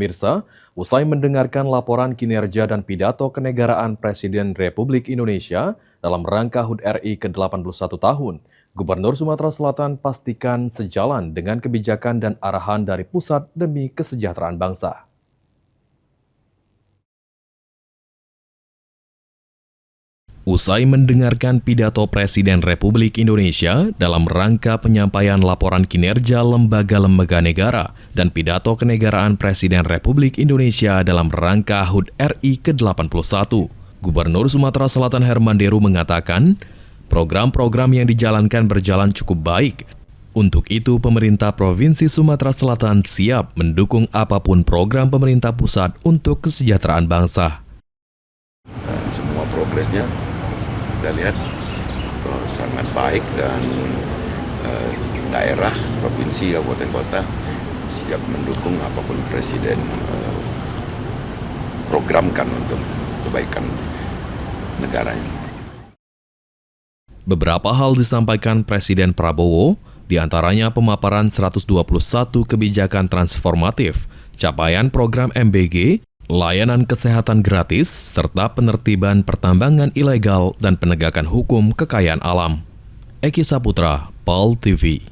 Pemirsa, usai mendengarkan laporan kinerja dan pidato kenegaraan Presiden Republik Indonesia dalam rangka HUT RI ke-81 tahun, Gubernur Sumatera Selatan pastikan sejalan dengan kebijakan dan arahan dari pusat demi kesejahteraan bangsa. Usai mendengarkan pidato Presiden Republik Indonesia dalam rangka penyampaian laporan kinerja lembaga-lembaga negara dan pidato kenegaraan Presiden Republik Indonesia dalam rangka HUT RI ke-81, Gubernur Sumatera Selatan Herman Deru mengatakan, program-program yang dijalankan berjalan cukup baik. Untuk itu, pemerintah Provinsi Sumatera Selatan siap mendukung apapun program pemerintah pusat untuk kesejahteraan bangsa. Semua progresnya kita lihat sangat baik dan daerah, provinsi, kabupaten kota siap mendukung apapun Presiden programkan untuk kebaikan negaranya. Beberapa hal disampaikan Presiden Prabowo, diantaranya pemaparan 121 kebijakan transformatif, capaian program MBG, layanan kesehatan gratis, serta penertiban pertambangan ilegal dan penegakan hukum kekayaan alam. Eki Saputra, PAL TV.